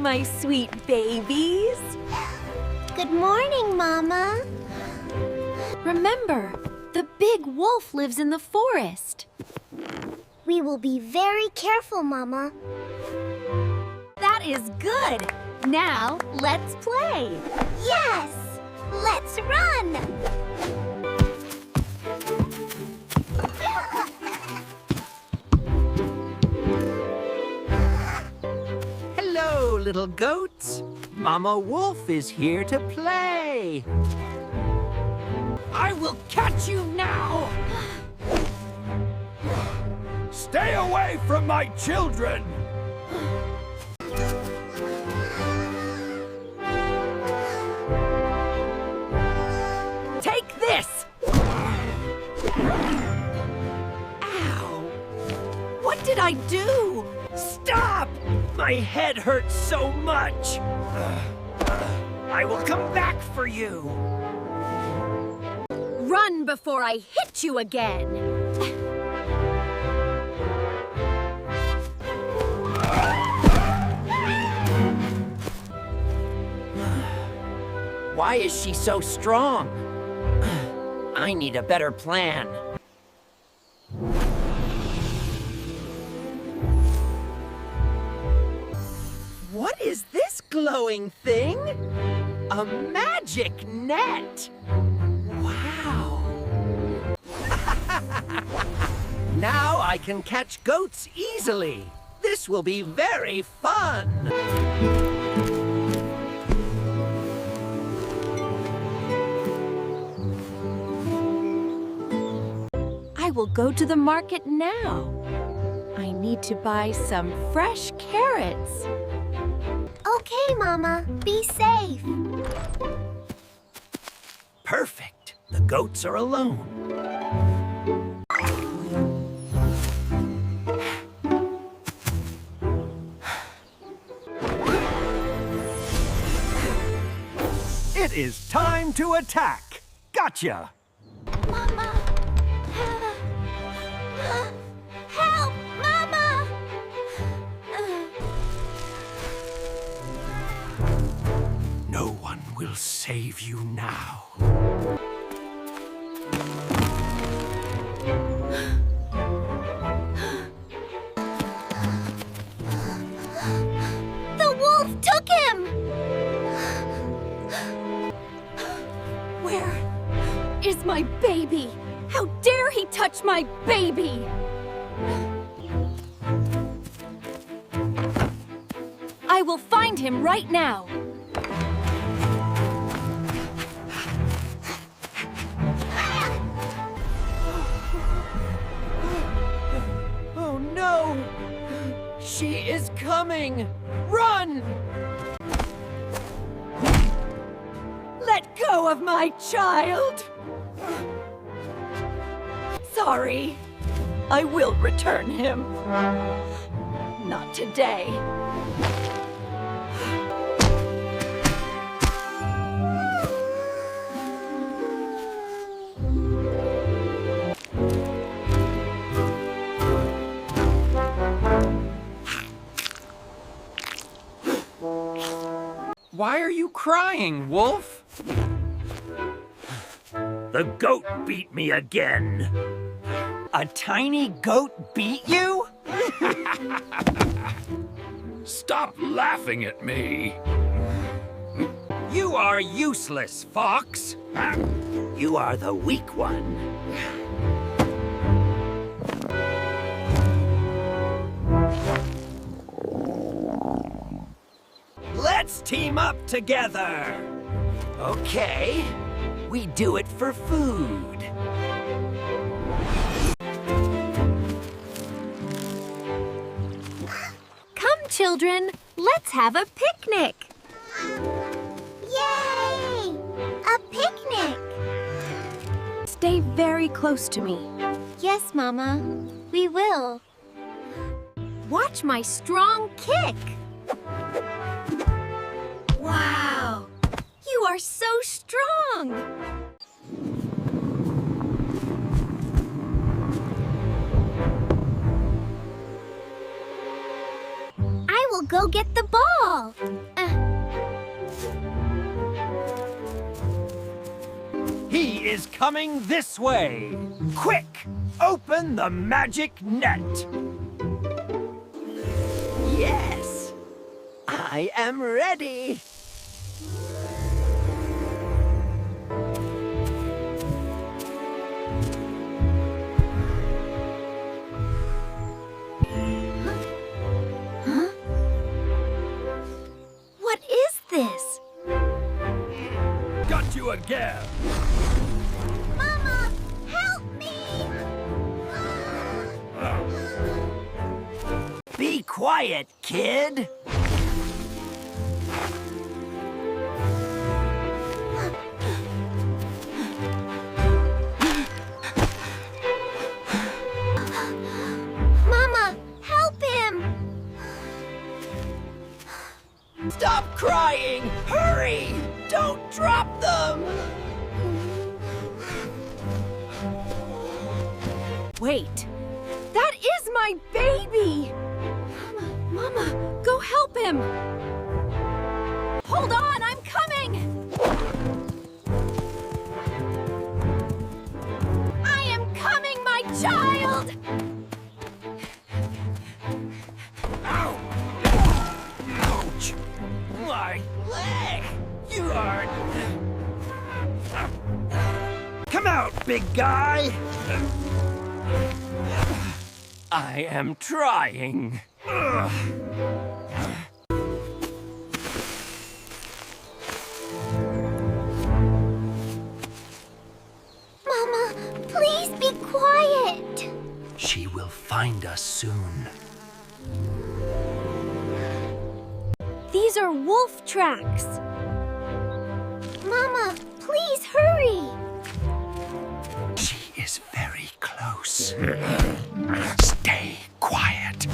my sweet babies. Good morning, Mama. Remember, the big wolf lives in the forest. We will be very careful, Mama. That is good. Now, let's play. Yes! Let's run! Hello, little goats. Mama Wolf is here to play. I will catch you now! Stay away from my children! Take this! Ow! What did I do? Stop! My head hurts so much. I will come back for you. Run before I hit you again. Why is she so strong? I need a better plan. What is this glowing thing? A magic net! Wow! Now I can catch goats easily. This will be very fun. I will go to the market now. I need to buy some fresh carrots. Okay, Mama. Be safe. Perfect. The goats are alone. It is time to attack! Gotcha! Mama! Help! Mama! No one will save you now. The wolf took him! Where is my baby? How dare he touch my baby? I will find him right now. Oh no! She is coming! Run! Let go of my child! Sorry. I will return him. Not today. Why are you crying, Wolf? The goat beat me again. A tiny goat beat you? Stop laughing at me. You are useless, Fox. You are the weak one. Let's team up together. Okay, we do it for food. Come, children, let's have a picnic. Yay! A picnic! Stay very close to me. Yes, Mama. We will. Watch my strong kick. Wow! You are so strong! I will go get the ball. He is coming this way. Quick, open the magic net. Yes, I am ready. What is this? Got you again. Mama, help me! Be quiet, kid. Mama, help him! Stop crying! Hurry! Don't drop them! Wait, that is my baby! Mama, go help him! Hold on, I'm coming! I am coming, my child! Ow! Ouch! My leg! You are... Come out, big guy! I am trying. Ugh. Mama, please be quiet. She will find us soon. These are wolf tracks. Mama, please hurry. She is very close. Stay quiet.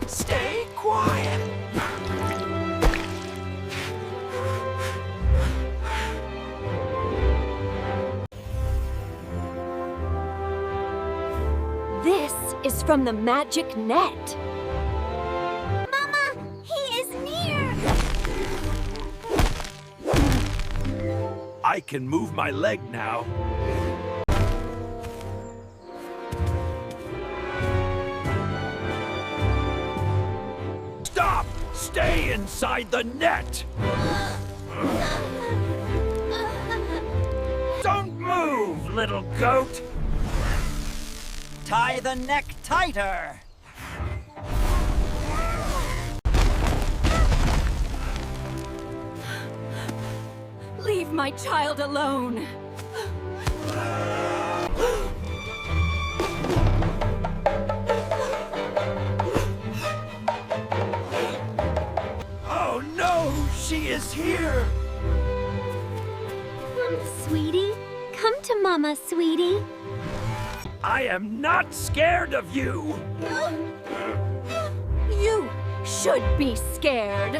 Stay quiet. This is from the magic net. Mama, he is near. I can move my leg now. Stop! Stay inside the net! Don't move, little goat! Tie the neck tighter! Leave my child alone. Oh no, she is here! Sweetie, come to Mama, sweetie. I am not scared of you! You should be scared.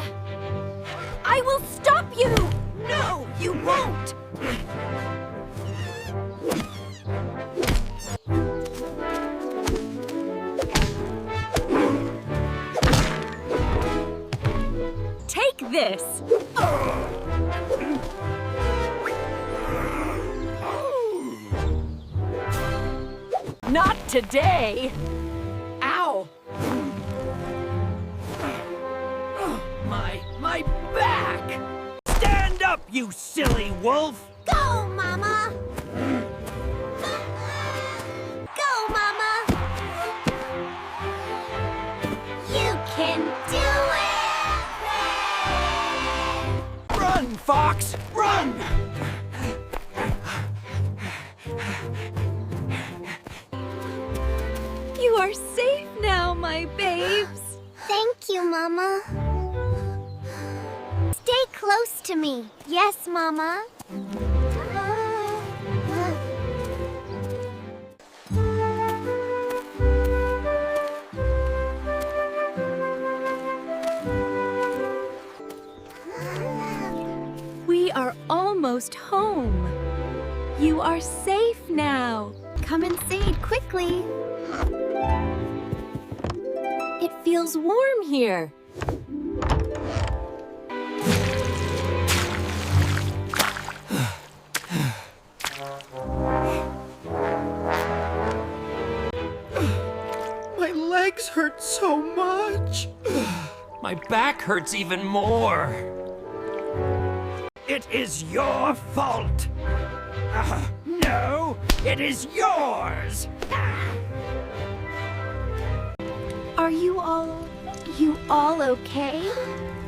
I will stop you! No, you won't! Take this! Not today! Ow! My back! Stand up, you silly wolf! Go, Mama! Go, Mama! You can do it! Run, Fox! Run! You are safe now, my babes. Thank you, Mama. Stay close to me. Yes, Mama. almost home. You are safe now. Come inside quickly. It feels warm here. My legs hurt so much. My back hurts even more. It is your fault. No, it is yours. Are you all okay?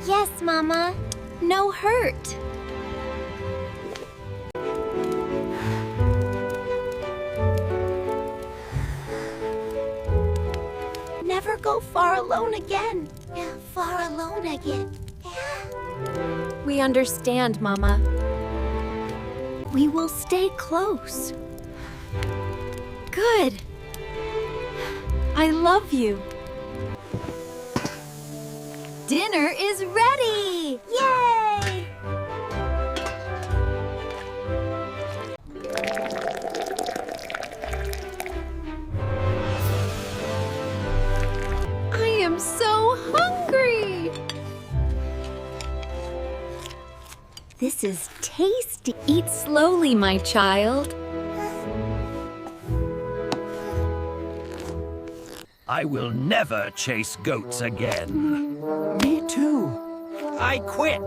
Yes, Mama. No hurt. Never go far alone again. Far alone again. We understand, Mama. We will stay close. Good. I love you. Dinner is ready! Yay! I am so hungry! This is tasty. Eat slowly, my child. I will never chase goats again. Me too. I quit.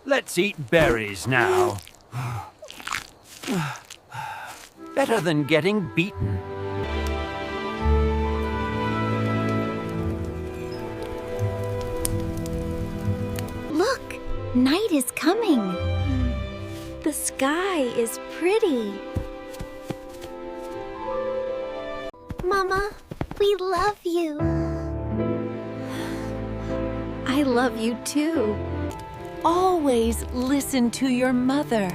Let's eat berries now. Better than getting beaten. Look, night is coming. The sky is pretty. Mama, we love you. I love you too. Always listen to your mother.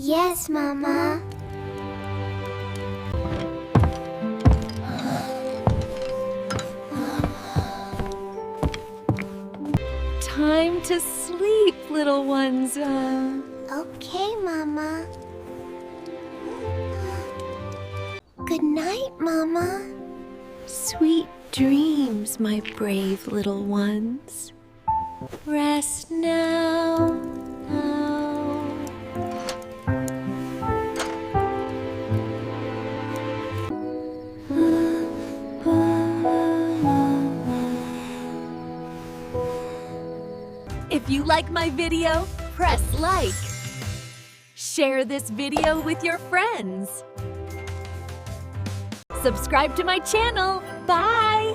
Yes, Mama. Time to sleep, little ones. Okay, Mama. Good night, Mama. Sweet dreams, my brave little ones. Rest now. If you like my video, press like. Share this video with your friends. Subscribe to my channel. Bye!